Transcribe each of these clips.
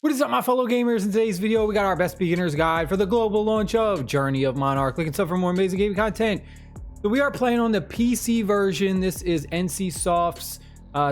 What is up, my fellow gamers? In today's video, we got our best beginner's guide for the global launch of Journey of Monarch. Looking stuff for more amazing gaming content. So we are playing on the PC version. This is NCSoft's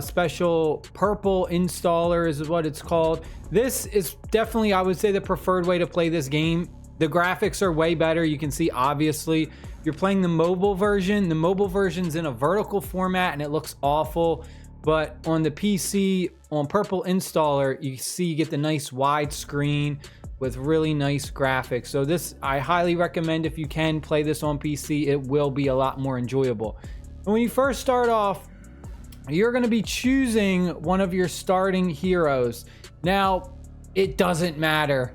special purple installer is what it's called. This is definitely, I would say, the preferred way to play this game. The graphics are way better. You can see, obviously, you're playing the mobile version. The mobile version's in a vertical format and it looks awful. But on the PC, on purple installer, you see you get the nice wide screen with really nice graphics. So this, I highly recommend if you can play this on PC, it will be a lot more enjoyable. And when you first start off, you're going to be choosing one of your starting heroes. Now, it doesn't matter.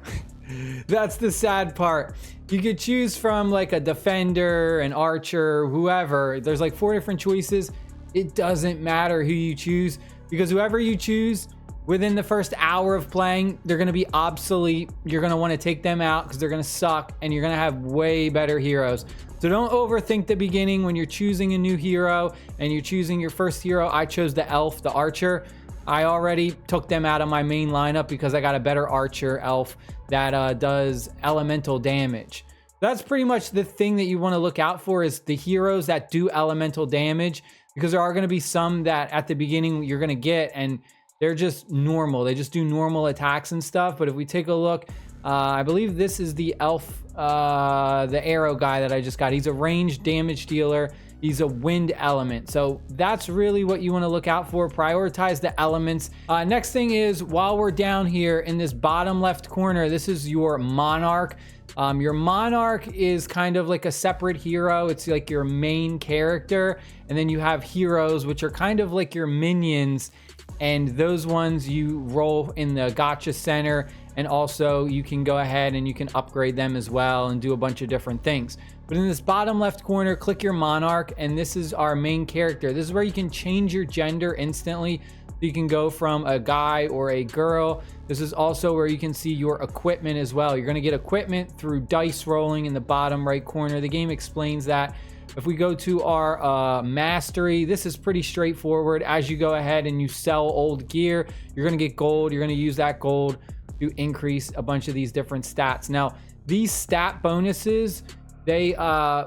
That's the sad part. You could choose from like a defender, an archer, whoever. There's like 4 different choices. It doesn't matter who you choose, because whoever you choose within the first hour of playing, they're going to be obsolete. You're going to want to take them out because they're going to suck, and you're going to have way better heroes. So don't overthink the beginning when you're choosing a new hero and you're choosing your first hero. I chose the elf, the archer. I already took them out of my main lineup because I got a better archer elf that does elemental damage. That's pretty much the thing that you want to look out for, is the heroes that do elemental damage, because there are going to be some that at the beginning you're going to get and they're just normal. They just do normal attacks and stuff. But if we take a look, I believe this is the elf, the arrow guy that I just got. He's a ranged damage dealer. He's a wind element. So that's really what you want to look out for. Prioritize the elements. Next thing is, while we're down here in this bottom left corner, this is your Monarch. Your Monarch is kind of like a separate hero. It's like your main character. And then you have heroes, which are kind of like your minions. And those ones you roll in the gotcha center. And also you can go ahead and you can upgrade them as well and do a bunch of different things. But in this bottom left corner, click your Monarch, and this is our main character. This is where you can change your gender instantly. You can go from a guy or a girl. This is also where you can see your equipment as well. You're going to get equipment through dice rolling in the bottom right corner. The game explains that. If we go to our mastery, this is pretty straightforward. As you go ahead and you sell old gear, you're going to get gold. You're going to use that gold to increase a bunch of these different stats. Now, these stat bonuses, they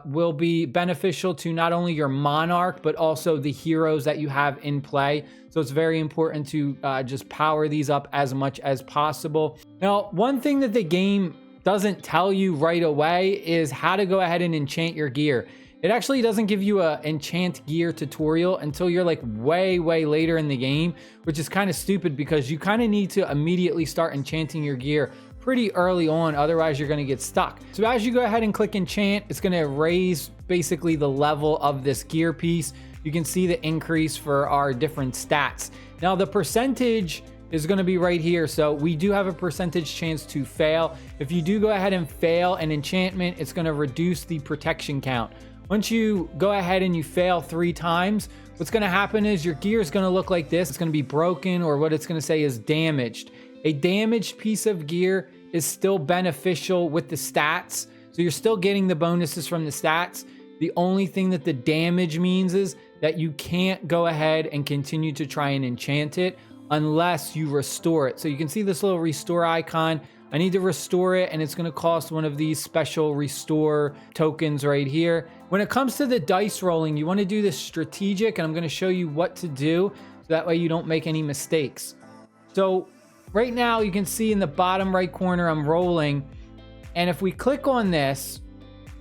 will be beneficial to not only your Monarch, but also the heroes that you have in play. So it's very important to just power these up as much as possible. Now, one thing that the game doesn't tell you right away is how to go ahead and enchant your gear. It actually doesn't give you a enchant gear tutorial until you're like way later in the game, which is kind of stupid because you kind of need to immediately start enchanting your gear pretty early on, otherwise you're going to get stuck. So as you go ahead and click enchant, it's going to raise basically the level of this gear piece. You can see the increase for our different stats. Now the percentage is going to be right here, so we do have a percentage chance to fail. If you do go ahead and fail an enchantment, it's going to reduce the protection count. Once you go ahead and you fail 3 times, what's going to happen is your gear is going to look like this. It's going to be broken, or what it's going to say is damaged. A damaged piece of gear is still beneficial with the stats, so you're still getting the bonuses from the stats. The only thing that the damage means is that you can't go ahead and continue to try and enchant it unless you restore it. So you can see this little restore icon. I need to restore it, and it's going to cost one of these special restore tokens right here. When it comes to the dice rolling, you want to do this strategic, and I'm going to show you what to do so that way you don't make any mistakes. So right now you can see in the bottom right corner I'm rolling, and if we click on this,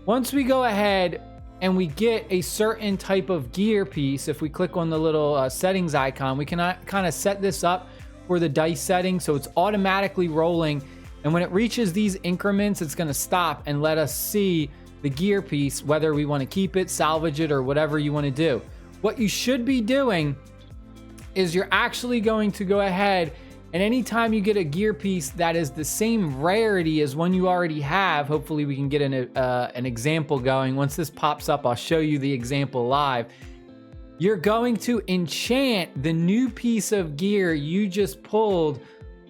once we go ahead and we get a certain type of gear piece, if we click on the little settings icon, we can kind of set this up for the dice setting so it's automatically rolling. And when it reaches these increments, it's going to stop and let us see the gear piece, whether we want to keep it, salvage it, or whatever you want to do. What you should be doing is you're actually going to go ahead, and anytime you get a gear piece that is the same rarity as one you already have, hopefully we can get an example going. Once this pops up, I'll show you the example live. You're going to enchant the new piece of gear you just pulled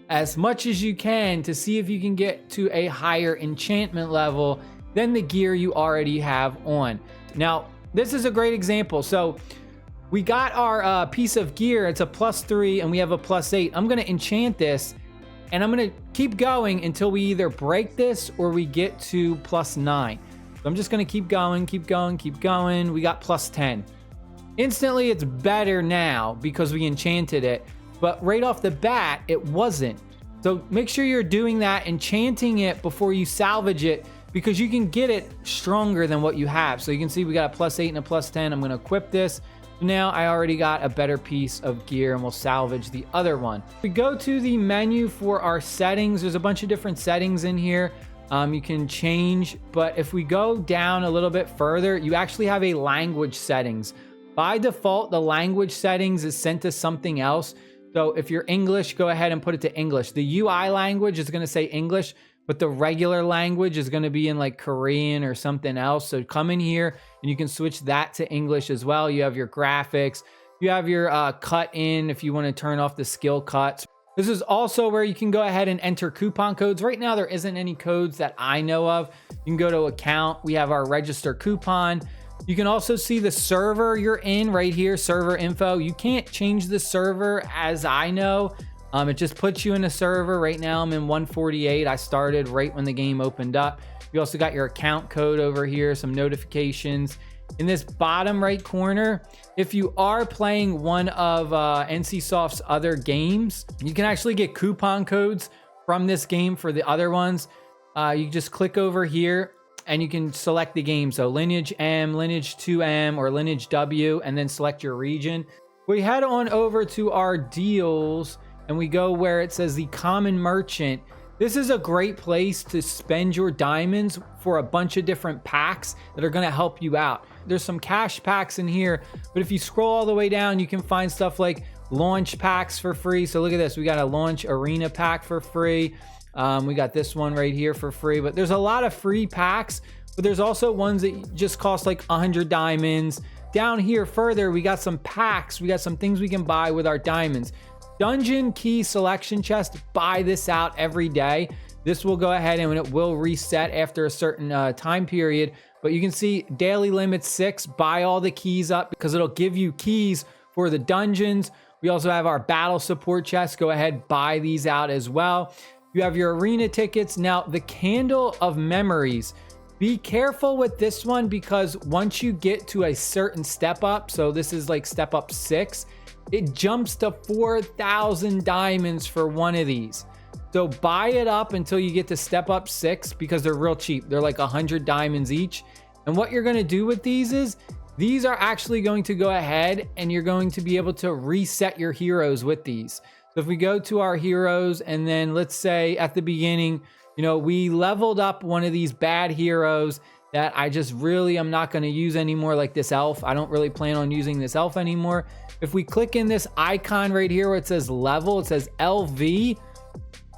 as much as you can to see if you can get to a higher enchantment level than the gear you already have on. Now, this is a great example. So we got our piece of gear. It's a +3 and we have a +8. I'm going to enchant this And I'm gonna keep going until we either break this or we get to +9. So I'm just gonna keep going, keep going, keep going. We got +10. Instantly, it's better now because we enchanted it, but right off the bat, it wasn't. So make sure you're doing that, enchanting it before you salvage it, because you can get it stronger than what you have. So you can see we got a +8 and a +10. I'm gonna equip this. Now I already got a better piece of gear, and we'll salvage the other one. We go to the menu for our settings. There's a bunch of different settings in here. You can change, but if we go down a little bit further, you actually have a language settings. By default, the language settings is sent to something else. So if you're English, go ahead and put it to English. The UI language is going to say English, but the regular language is going to be in like Korean or something else. So come in here and you can switch that to English as well. You have your graphics, you have your cut in if you want to turn off the skill cuts. This is also where you can go ahead and enter coupon codes. Right now, there isn't any codes that I know of. You can go to account. We have our register coupon. You can also see the server you're in right here, server info. You can't change the server as I know. It just puts you in a server. Right now I'm in 148. I started right when the game opened up. You also got your account code over here, some notifications. In this bottom right corner, if you are playing one of NCSoft's other games, you can actually get coupon codes from this game for the other ones. You just click over here and you can select the game. So Lineage M, Lineage 2M, or Lineage W, and then select your region. We head on over to our deals and we go where it says the common merchant. This is a great place to spend your diamonds for a bunch of different packs that are gonna help you out. There's some cash packs in here, but if you scroll all the way down, you can find stuff like launch packs for free. So look at this, we got a launch arena pack for free. We got this one right here for free, but there's a lot of free packs, but there's also ones that just cost like 100 diamonds. Down here further, we got some packs. We got some things we can buy with our diamonds. Dungeon key selection chest, buy this out every day. This will go ahead and it will reset after a certain time period, but you can see daily limit 6, buy all the keys up because it'll give you keys for the dungeons. We also have our battle support chest. Go ahead, buy these out as well. You have your arena tickets. Now, the Candle of Memories. Be careful with this one because once you get to a certain step up, so this is like step up 6, it jumps to 4,000 diamonds for one of these. So buy it up until you get to step up 6 because they're real cheap. They're like 100 diamonds each. And what you're going to do with these is these are actually going to go ahead and you're going to be able to reset your heroes with these. So if we go to our heroes and then let's say at the beginning, you know, we leveled up one of these bad heroes that I just really am not going to use anymore, like this elf. I don't really plan on using this elf anymore. If we click in this icon right here where it says level, it says LV,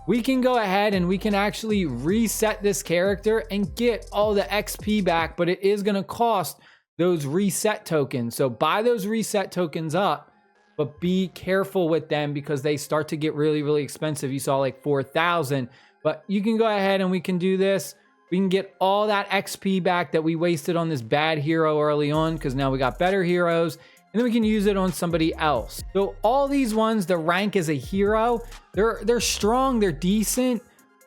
we can go ahead and we can actually reset this character and get all the XP back, but it is going to cost those reset tokens. So buy those reset tokens up, but be careful with them because they start to get really, really expensive. You saw like 4,000, but you can go ahead and we can do this. We can get all that XP back that we wasted on this bad hero early on because now we got better heroes, and then we can use it on somebody else. So all these ones, the rank as a hero, they're strong, they're decent.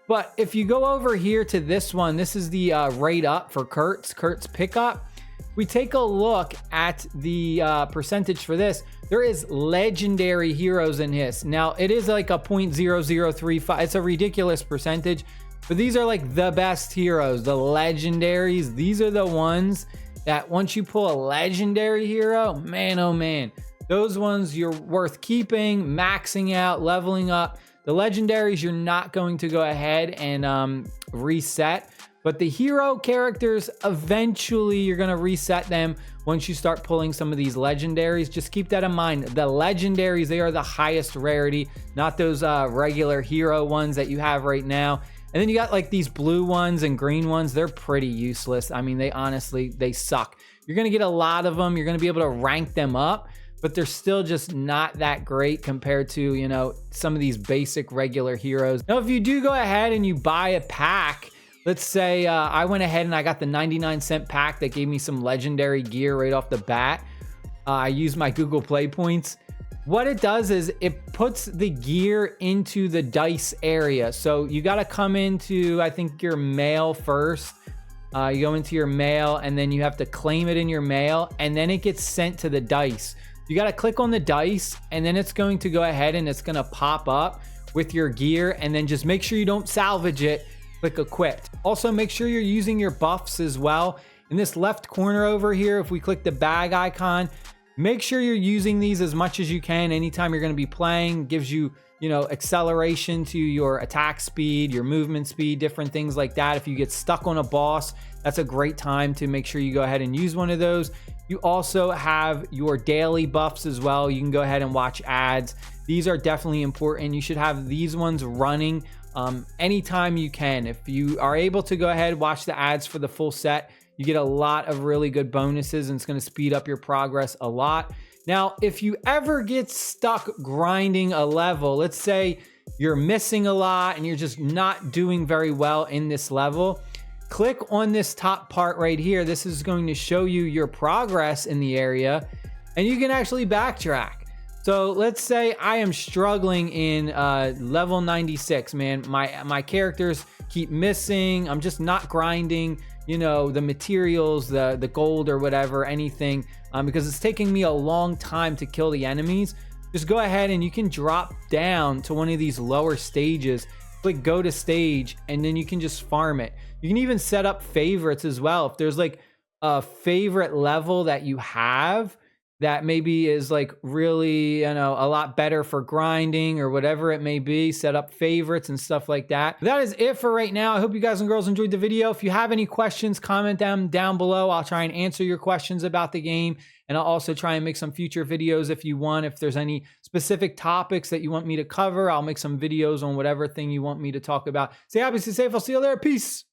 But if you go over here to this one, this is the rate up for Kurt's pickup. We take a look at the percentage for this. There is legendary heroes in this. Now it is like a 0.0035. It's a ridiculous percentage, but these are like the best heroes, the legendaries. These are the ones that once you pull a legendary hero, man, oh man, those ones you're worth keeping, maxing out, leveling up. The legendaries, you're not going to go ahead and reset. But the hero characters, eventually you're going to reset them once you start pulling some of these legendaries. Just keep that in mind. The legendaries, they are the highest rarity, not those regular hero ones that you have right now. And then you got like these blue ones and green ones. They're pretty useless. I mean, they suck. You're going to get a lot of them. You're going to be able to rank them up, but they're still just not that great compared to, you know, some of these basic regular heroes. Now, if you do go ahead and you buy a pack, let's say I went ahead and I got the 99-cent pack that gave me some legendary gear right off the bat. I used my Google Play points. What it does is it puts the gear into the dice area. So you got to come into, I think, your mail first. You go into your mail and then you have to claim it in your mail, and then it gets sent to the dice. You got to click on the dice, and then it's going to go ahead and it's going to pop up with your gear, and then just make sure you don't salvage it. Click equipped. Also, make sure you're using your buffs as well. In this left corner over here, if we click the bag icon, make sure you're using these as much as you can anytime you're going to be playing. Gives you, acceleration to your attack speed, your movement speed, different things like that. If you get stuck on a boss, that's a great time to make sure you go ahead and use one of those. You also have your daily buffs as well. You can go ahead and watch ads. These are definitely important. You should have these ones running anytime you can. If you are able to go ahead, watch the ads for the full set, you get a lot of really good bonuses, and it's going to speed up your progress a lot. Now, if you ever get stuck grinding a level, let's say you're missing a lot and you're just not doing very well in this level, click on this top part right here. This is going to show you your progress in the area, and you can actually backtrack. So let's say I am struggling in level 96, man. My characters keep missing. I'm just not grinding, the materials, the gold or whatever, anything, because it's taking me a long time to kill the enemies. Just go ahead and you can drop down to one of these lower stages, click go to stage, and then you can just farm it. You can even set up favorites as well. If there's like a favorite level that you have that maybe is like really, a lot better for grinding or whatever it may be, set up favorites and stuff like that. That is it for right now. I hope you guys and girls enjoyed the video. If you have any questions, comment them down below. I'll try and answer your questions about the game, and I'll also try and make some future videos if you want. If there's any specific topics that you want me to cover, I'll make some videos on whatever thing you want me to talk about. Stay happy, stay safe. I'll see you there. Peace.